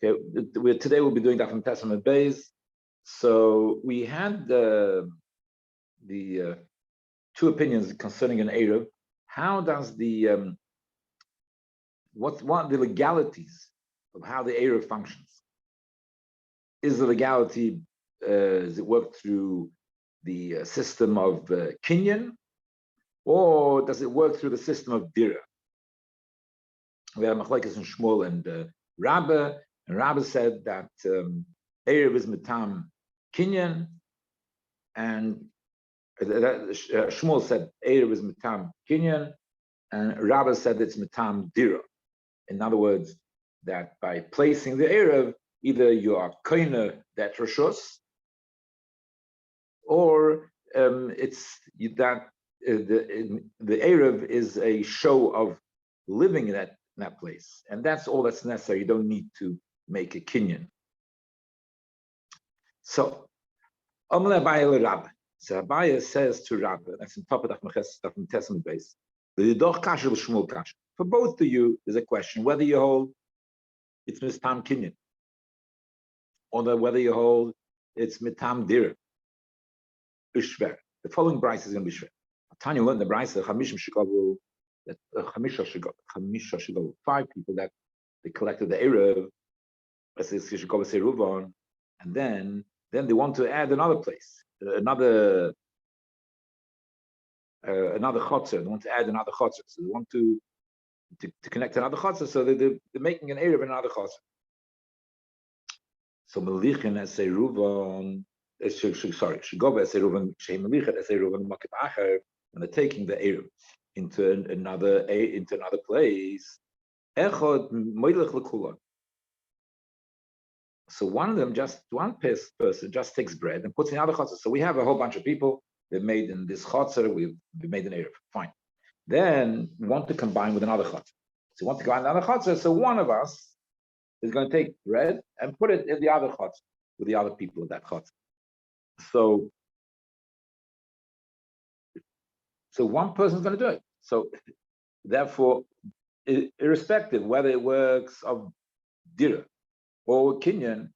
Okay, today we'll be doing that from Testament Bays. So we had the two opinions concerning an Eruv. How does the what are the legalities of how the Eruv functions? Is the legality does it work through the system of Kinyan, or does it work through the system of Dira? We have Machlekes and Shmuel and Rabbi, and Rabbi said that Eruv is Mitam Kinyan, and Shmuel said Eruv is Mitam Kinyan, and Rabbi said it's Mitam Dira. In other words, that by placing the Eruv, either you are koine that rishus, or it's that the Eruv is a show of living in that place, and that's all that's necessary. You don't need to make a kinyan. So, Rabbi. So Rabbi says to Rabbi, that's in top of the Testament base. For both of you, there's a question whether you hold it's mistam kinyan, or whether you hold it's mitam dir. The following brayso is going to be shver. Tanya learned the brayso that 5 people that they collected the Eruv, and then they want to add another place, another chotzer. They want to add another chotzer, so they want to connect another chotzer. So they're making an Eruv in another chotzer. So melichin as Eruvin, shigova as Eruvin, shemelichet as Eruvin makib acher, and they're taking the Eruv into another place. Echod moilech lekulon. So one person just takes bread and puts in other chotzer. So we have a whole bunch of people that made in this chotzer. We made an Eruv. Fine. Then we want to combine with another chotzer. So we want to combine another chotzer. So one of us is going to take bread and put it in the other chotzer with the other people of that chotzer. So one person is going to do it. So therefore, irrespective whether it works of dira or kinyan,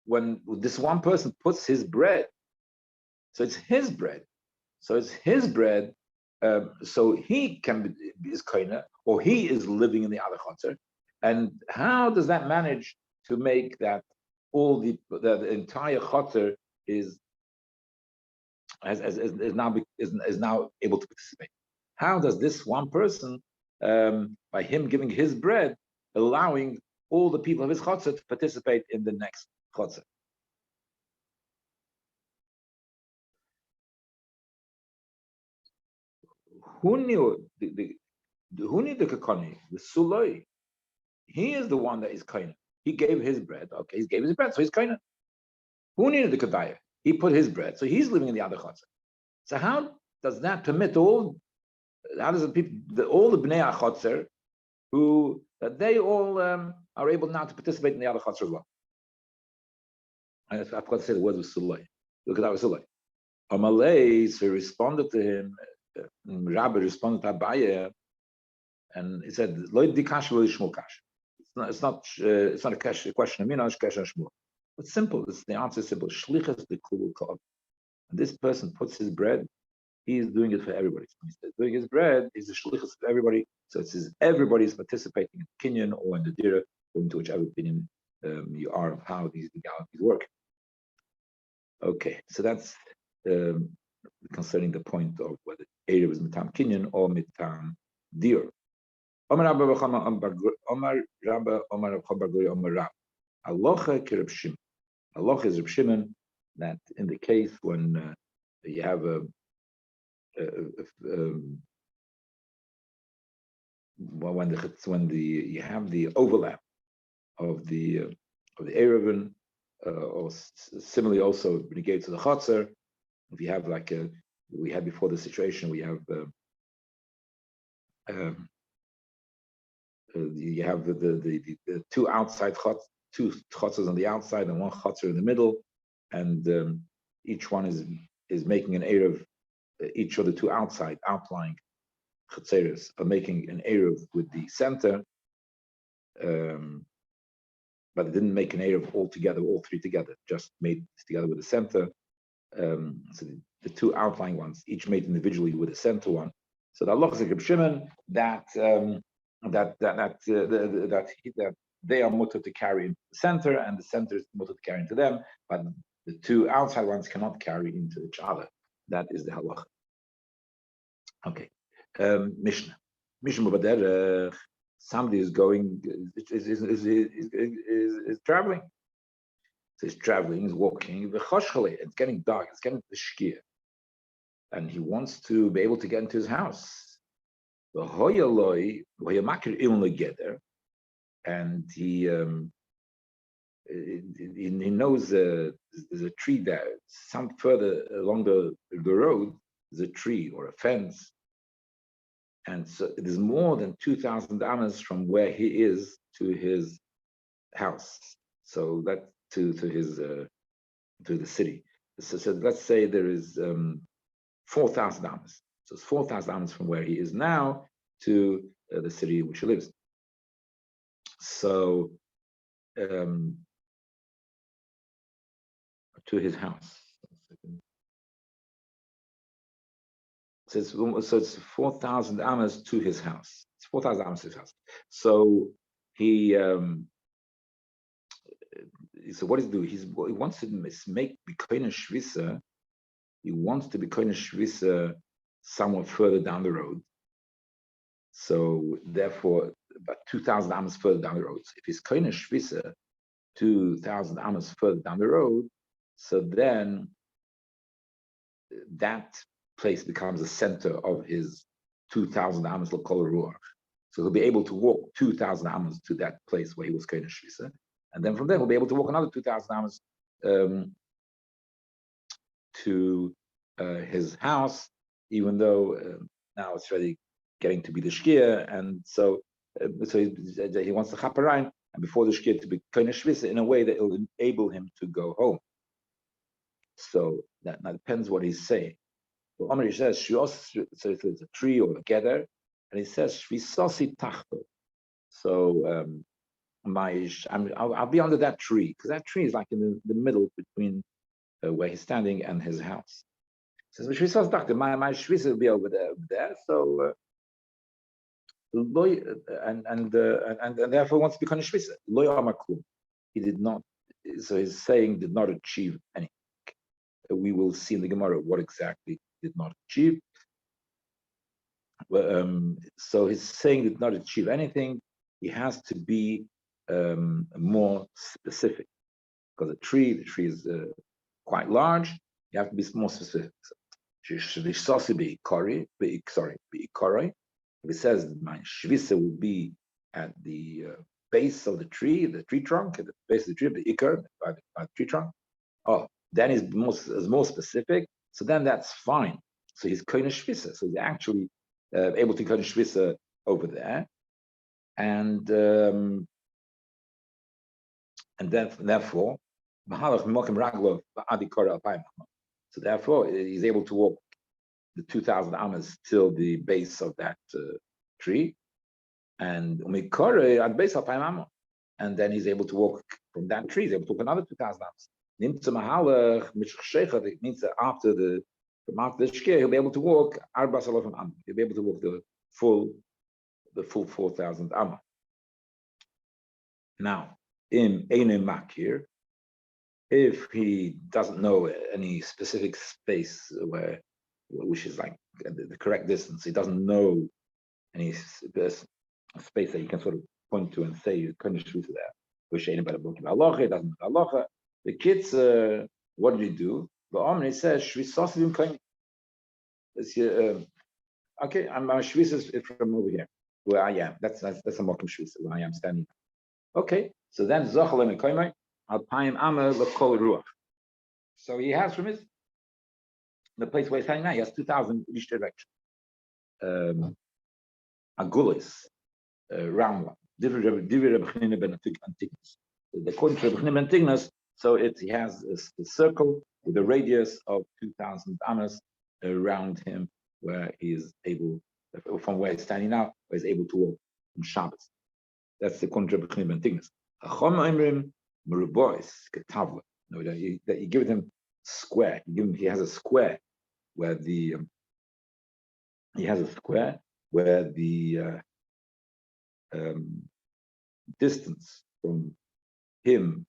when this one person puts his bread, so it's his bread. So he is koine, or he is living in the other chotzer. And how does that manage to make that all the entire chotzer is now able to participate? How does this one person, by him giving his bread, allowing all the people of his chotzer to participate in the next chotzer? Who knew the kakoni, the suloi? He is the one that is kaina. He gave his bread. Okay, he gave his bread, so he's kaina. Who needed the kadaya? He put his bread, so he's living in the other chotzer. So how does that permit all? How does all the bnei chotzer who that they all are able now to participate in the other chotzer as well? I forgot to say the words with suloi. Look at that with suloi. Amalei, so he responded to him. Rabbi responded to Abaye, and he said, "Lo dikash lo yishmul kash." It's not a question of mina, it's a question of shmul. It's simple. The answer is simple. Shlichus the kul kol. This person puts his bread. He is doing it for everybody. So he's doing his bread. Is the shlichus for everybody. So it says everybody is participating in kinyan or in the dira, according to whichever opinion you are of how these legalities work. Okay, so that's concerning the point of whether Eruv is mitam kinyan or mitam dir. Omar Rabba Omar Rabba Omar Rabba Omar Rabba. Alocha kirab Shimon. Alocha is Reb Shimon, that in the case when you have you have the overlap of the Eruvin, or similarly also when you get to the chotzer, if you have we had before the situation, we have you have the two outside two chotzers on the outside and one chotzer in the middle, and each one is making an Eruv. Each of the two outlying chotzeres are making an Eruv with the center. but it didn't make an Eruv all together, all three together, just made together with the center. So the two outlying ones, each made individually with the center one. So the Allah is Reb Shimon that they are mutter to carry into the center, and the center is mutter to carry into them, but the two outside ones cannot carry into each other. That is the halach. Okay, Mishnah over there. Somebody is going, is traveling. So he's traveling, he's walking. It's getting dark. It's getting to the shkia, and he wants to be able to get into his house. And he knows there's a tree there. Some further along the road, there's a tree or a fence. And so it is more than 2,000 amas from where he is to his house. So that to the city. So let's say there is 4,000 amas. So it's 4,000 amas from where he is now to the city in which he lives. So to his house. So it's 4,000 amas to his house. It's 4,000 amas to his house. So he so what does he do? He wants to make Bikoina Shvisa. He wants to Bikoina Shvisa somewhat further down the road. So therefore, about 2,000 amas further down the road. So if he's Koina Shvisa 2,000 amas further down the road, so then that place becomes the center of his 2,000 amas l'kol ruach. So he'll be able to walk 2,000 amas to that place where he was Koina Shvisa. And then from there, he'll be able to walk another 2,000 amas to his house, even though now it's already getting to be the shkia. And so he wants the chaparayim, and before the shkia to be Koina Shvisa in a way that will enable him to go home. So that now depends what he's saying. So Amr says, so it's a tree or a gather, and he says, Shvisasi tachto. So I'll be under that tree, because that tree is like in the middle between where he's standing and his house. He says, Shvisasi tachto, my shvisa will be over there. So and therefore wants to become a shvisa. Loy amakum. He did not. So his saying did not achieve anything. We will see in the Gemara what exactly did not achieve. So his saying did not achieve anything. He has to be more specific, because the tree is quite large. You have to be more specific. If it says my shvisa will be at the base of the tree trunk, at the base of the tree, the ikar, by the tree trunk. Oh, then is more specific. So then that's fine. So he's koina shvisa. So he's actually able to koina shvisa over there, and then therefore, so therefore he's able to walk the 2,000 amas till the base of that tree, and and then he's able to walk from that tree. He's able to walk another 2,000 amas. It means that after the shkia, he'll be able to walk arba salofim am. He'll be able to walk the full 4,000 amma. Now, in Eine Makir, if he doesn't know any specific space which is like the correct distance, he doesn't know any space that you can sort of point to and say you couldn't shoot there. Which ain't about a book of halacha, it doesn't know halacha. The kids, what did he do? The Omni says, Shvisasim Kain. Okay, I'm Shvis is from over here, where I am. That's a Mokum Shvis, where I am standing. Okay, so then Zachalem and Kaimai, Alpayim Amar Lekol Ruach. So he has from the place where he's standing now, he has 2,000 each direction. Agulis, round one. According to Rabbi Antigonus, so he has a circle with a radius of 2,000 amas around him, where he is able, from where he's standing now, where he's able to walk on Shabbos. That's the according to Rabbi Antigonus. Chacham Oimrim Merubois Ketavla. No, that you give him square. He has a square where the distance from him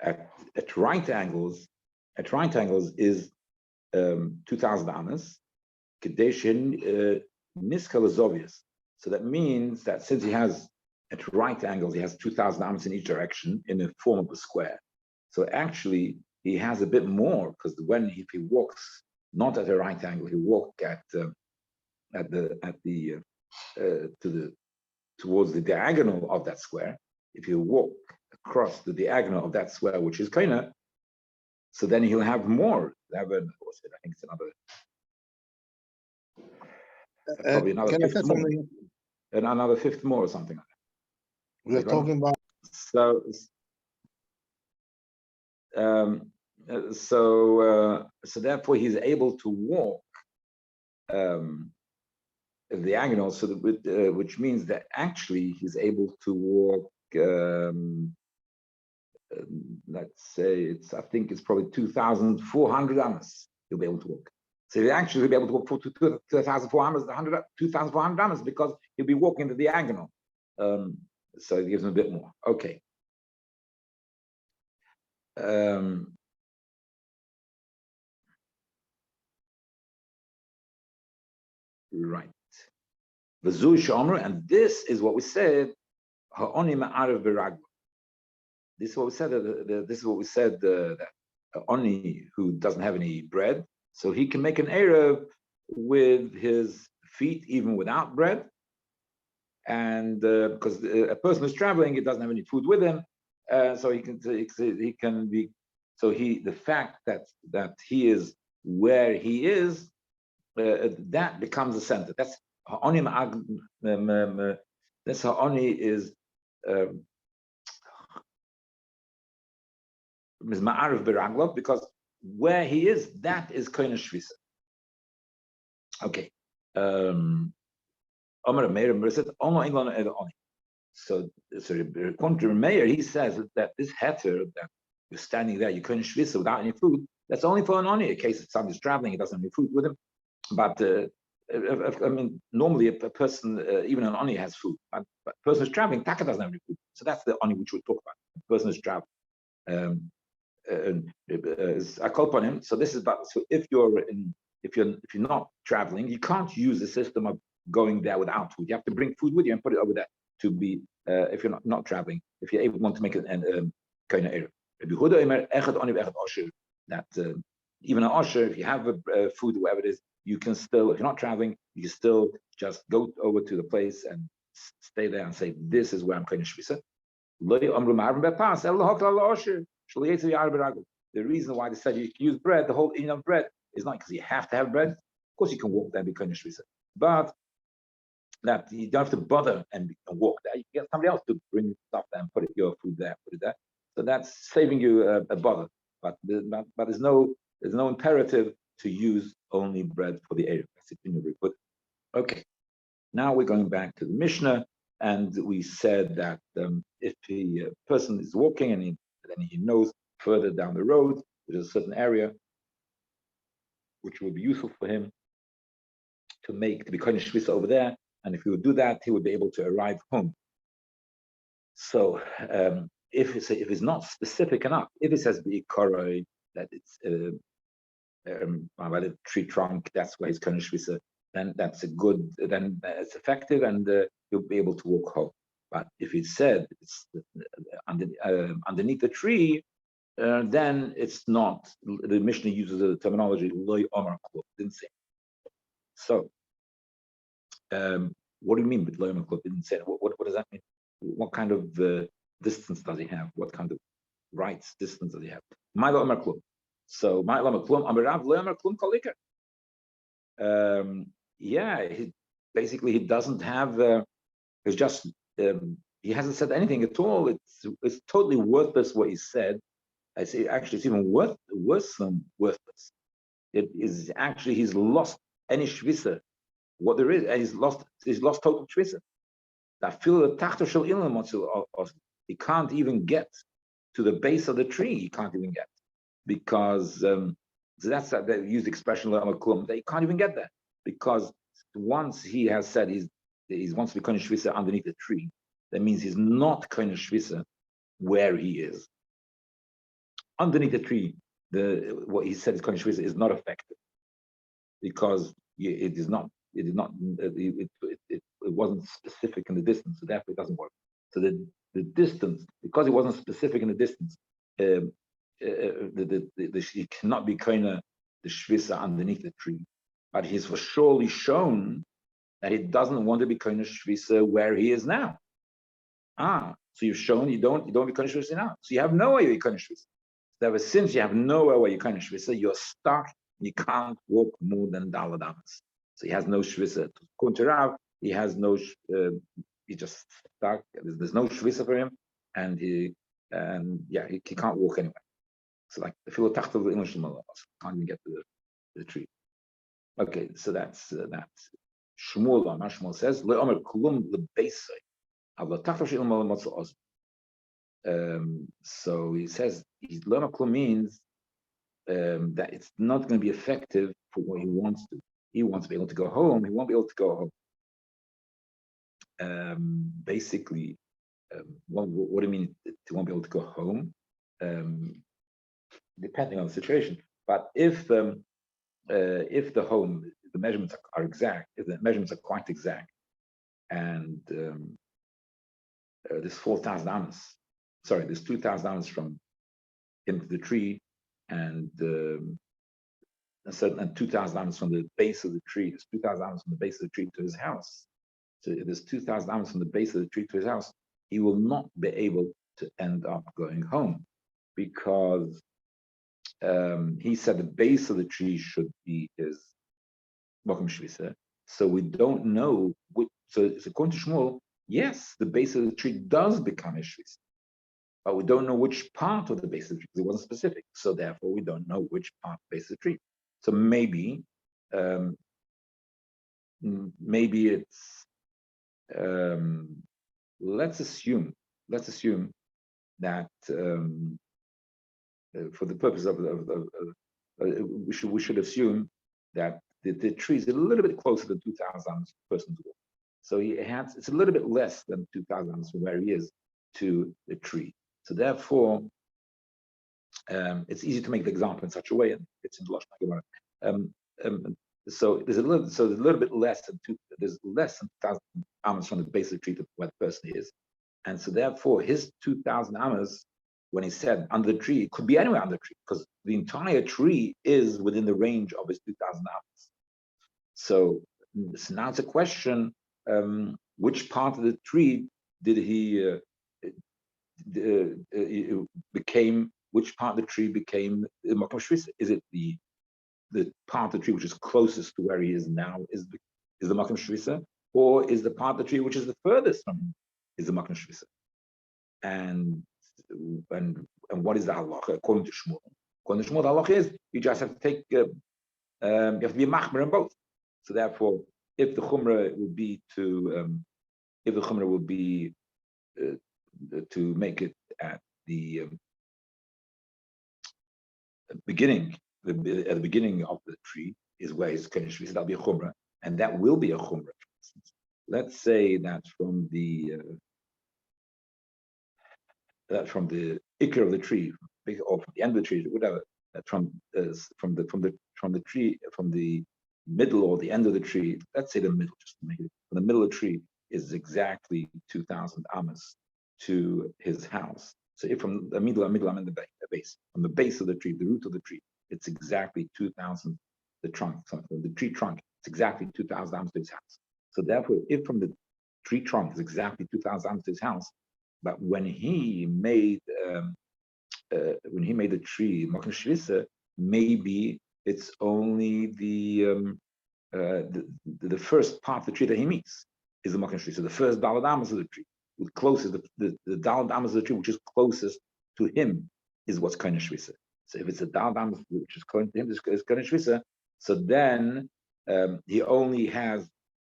at right angles is 2,000 amas. Kadeshin Niskalazovius. So that means that since he has at right angles, he has 2,000 amas in each direction in the form of a square. So actually, he has a bit more because if he walks not at a right angle, he walk towards the diagonal of that square. If you walk across the diagonal of that square, which is kaina, so then he'll have more. I think it's probably another fifth more, and another fifth more or something like that. We're talking about. So therefore he's able to walk diagonal, so that which means that actually he's able to walk. Let's say I think it's probably 2,400 amas. He'll be able to walk. So he actually will be able to walk for 2,400 amas because he'll be walking the diagonal. So it gives him a bit more. Okay. Right. And this is what we said. This is what we said. That Oni who doesn't have any bread, so he can make an Erev with his feet even without bread. And because a person who's traveling, he doesn't have any food with him, so he can be. So the fact that he is where he is, that becomes the center. That's Ha'oni. This Ha'oni is Ma'arif Beraglov, because where he is, that is Koine Shvisa. Okay. Omer Meir said, so according to Meir, he says that this heter that you're standing there, you couldn't shvisa without any food. That's only for an oni. In case if somebody's traveling, he doesn't have any food with him. But I mean, normally a person, even an oni has food. But a person who's traveling, taka doesn't have any food. So that's the oni which we talk about. A person who's traveling. I call upon him. So this is about. So if you're not traveling, you can't use the system of going there without food. You have to bring food with you and put it over there to be. If you're not traveling, if you're able want to make it an kind of error. That even an osher, if you have food, whatever it is, you can still, if you're not traveling, you can still just go over to the place and stay there and say, this is where I'm kind of shvisa. The reason why they said you can use bread, the whole eating of bread, is not because you have to have bread. Of course, you can walk there and be kind of shvisa, but that you don't have to bother and walk there. You can get somebody else to bring stuff there and put your food there, put it there. So that's saving you a bother. But there's no imperative to use only bread for the area. That's it. Okay. Now we're going back to the Mishnah, and we said that if the person is walking and then he knows further down the road there's a certain area which will be useful for him to be kind of shvisa over there, and if he would do that, he would be able to arrive home. So if it's not specific enough, if it says bi'ikara, that it's by the tree trunk, that's where he's kind of shvisa, then that's then it's effective, and you'll be able to walk home. But if it said it's underneath the tree, then it's not. The Mishnah uses the terminology loy omar klub, didn't say. So, what do you mean with loy omar klub? Didn't say. What does that mean? What kind of distance does he have? What kind of rights distance does he have? My loy omar klub. So my loy omar klub amirav loy omar klub kolikar. Yeah, he doesn't have. It's just he hasn't said anything at all. It's totally worthless what he said. I say actually it's even worse than worthless. It is actually he's lost any shvisa, what there is, and he's lost total shvisa. He can't even get to the base of the tree. He can't even get, because so that's that they use the expression "klum." They can't even get there, because once he has said he wants to be kohen shvisa underneath the tree, that means he's not kohen shvisa where he is. Underneath the tree, what he said is kohen shvisa is not effective, because it wasn't specific in the distance, so therefore it doesn't work. So the distance, because it wasn't specific in the distance, he cannot be kind of the shvisa underneath the tree. But he's for surely shown that he doesn't want to be kind of shvisa where he is now. So you've shown you don't be kind of shvisa now. So you have no way you're kind of shvisa. Ever since you have nowhere where you kind of shvisa, you're stuck. You can't walk more than dalad amas. So he has no shvisa. According to Rav, he has no. He just stuck. There's no shvisa for him, and he can't walk anywhere. So like the philotachta of the English can't even get to the tree. Okay, so that's Shmuel. Shmuel says le'omer kulum lebeisai. So he says le'omer kulum means that it's not going to be effective for what he wants to. He wants to be able to go home. He won't be able to go home. Basically, what do you mean he won't be able to go home? Depending on the situation. But if the home, the measurements are exact, if the measurements are quite exact, and there's 4,000 amas, there's 2,000 amas from him to the tree, and 2,000 amas from the base of the tree. There's 2,000 amas from the base of the tree to his house. So if there's 2,000 amas from the base of the tree to his house, he will not be able to end up going home, because he said the base of the tree should be his Mokum Shvisa. So we don't know which. So according to Shmuel, yes, the base of the tree does become a Shvisa, but we don't know which part of the base of the tree, because it wasn't specific. So therefore, we don't know which part of the base of the tree. So maybe it's let's assume that for the purpose of we should assume that the tree is a little bit closer to 2,000 person's walk. So it's a little bit less than 2,000 from where he is to the tree. So therefore, it's easy to make the example in such a way, and it's in the Lashon Gemara. So there's a little bit less than there's less than 2,000 amas from the base of the tree to where the person is, and so therefore his 2,000 amas, when he said under the tree, it could be anywhere under the tree, because the entire tree is within the range of his 2,000 amas. So now it's a question: which part of the tree did he became? Which part of the tree became the Makom Shvisa? Is it the part of the tree which is closest to where he is now is the Makom Shvisa, or is the part of the tree which is the furthest from him is the Makom Shvisa? And what is the halacha according to Shmuel? According to Shmuel, the halacha is you just have to take you have to be machmer in both. So therefore, if the chumrah would be to make it at the beginning, at the beginning of the tree is where his kohen shvisa, that'll be a chumrah, and that will be a chumrah. For instance, let's say that from the ikr of the tree, or from the end of the tree, whatever, that from the tree, from the middle or the end of the tree, let's say the middle, just to make it, from the middle of the tree is exactly 2,000 amas to his house. So if from the middle, I'm in the base, from the base of the tree, the root of the tree, it's exactly 2,000. The trunk, so the tree trunk, it's exactly 2,000 amas to his house. So therefore, if from the tree trunk is exactly 2,000 amas to his house, but when he made the tree Makom Shvisa, maybe it's only the first part of the tree that he meets is the Makom Shvisa, the first dalad amas of the tree, the closest, the dalad amas of the tree which is closest to him is what's kohen shvisa. So if it's a dalad amas which is kohen to him is kohen shvisa, so then he only has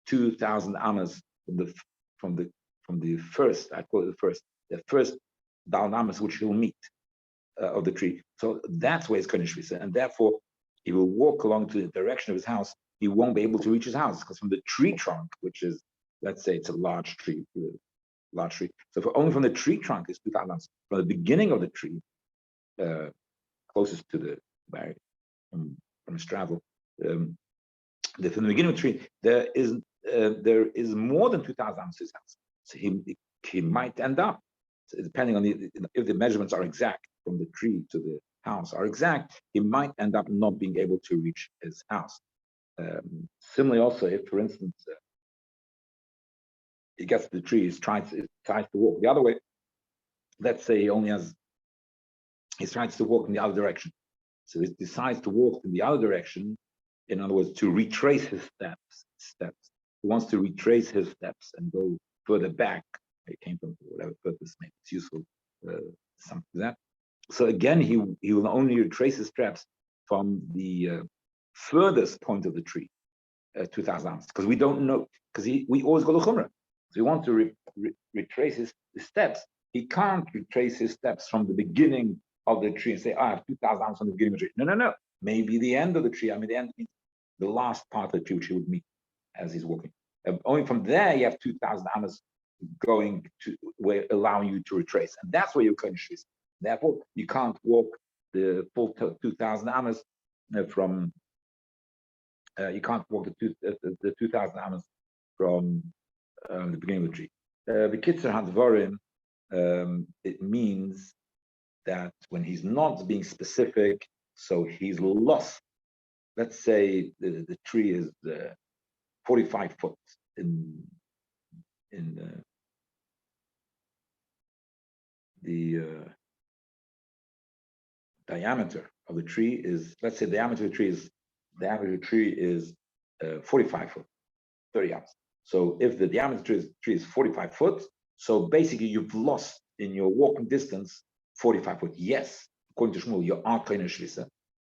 2,000 amas from the first, I call it the first the first Dalnamas which he'll meet of the tree. So that's where it's Kohen Shvisa, and therefore he will walk along to the direction of his house. He won't be able to reach his house because from the tree trunk, which is, let's say it's a large tree. So only from the tree trunk is 2,000 amos. From the beginning of the tree, closest to the barrier from straddle, from the beginning of the tree, there is more than 2,000 amos in his house. So he might end up, depending on if the measurements are exact from the tree to the house are exact, he might end up not being able to reach his house. Similarly, also, if, for instance, he gets to the tree, he tries to walk the other way. Let's say he tries to walk in the other direction. So he decides to walk in the other direction, in other words, to retrace his steps. He wants to retrace his steps and go further back. He came from whatever purpose, maybe it's useful, something like that. So again, he will only retrace his steps from the furthest point of the tree, 2,000 amos, because we don't know, because we always go to Chumrah. So we want to retrace his steps. He can't retrace his steps from the beginning of the tree and say, I have 2,000 amos from the beginning of the tree. No. Maybe the end of the tree. I mean, the end means the last part of the tree which he would meet as he's walking. Only from there you have 2,000 amos going to where allowing you to retrace, and that's where your Kohen Shvisa. Therefore, you can't walk the full 2,000 amos from. You can't walk the 2,000 amos from the beginning of the tree. The Kitzur Hadvarim, it means that when he's not being specific, so he's lost. Let's say the tree is 45 foot in the diameter of the tree is, let's say the diameter of the tree is 45 foot, 30 amos. So if the diameter of the tree is 45 foot, so basically you've lost in your walking distance 45 foot. Yes, according to Shmuel, you are Kohen Shvisa,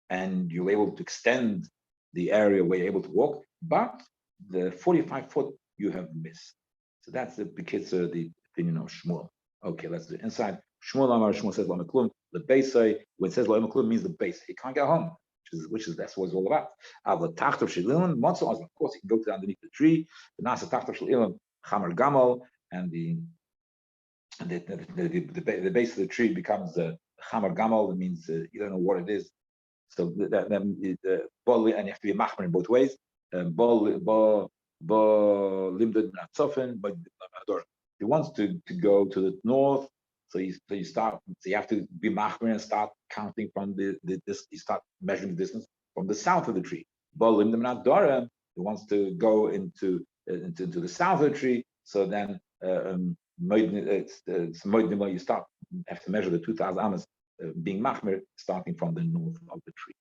and you're able to extend the area where you're able to walk, but the 45 foot you have missed. So that's the opinion of Shmuel. Okay, let's do it. Inside Shmuel Amar, Shmuel says Lo Meklum, the base say, when it says Lo Meklum means the base. He can't get home, which is that's what it's all about. The Tacht of Shililim, of course, he can go to underneath the tree. The Nasa Tacht of Shililim, Chamar Gamal, and the base of the tree becomes Chamar Gamal. It means you don't know what it is. So and you have to be machmer in both ways. He wants to go to the north, so you have to be machmer and start counting from this. You start measuring the distance from the south of the tree. He wants to go into the south of the tree, so then you have to measure the 2,000 amos being machmer starting from the north of the tree.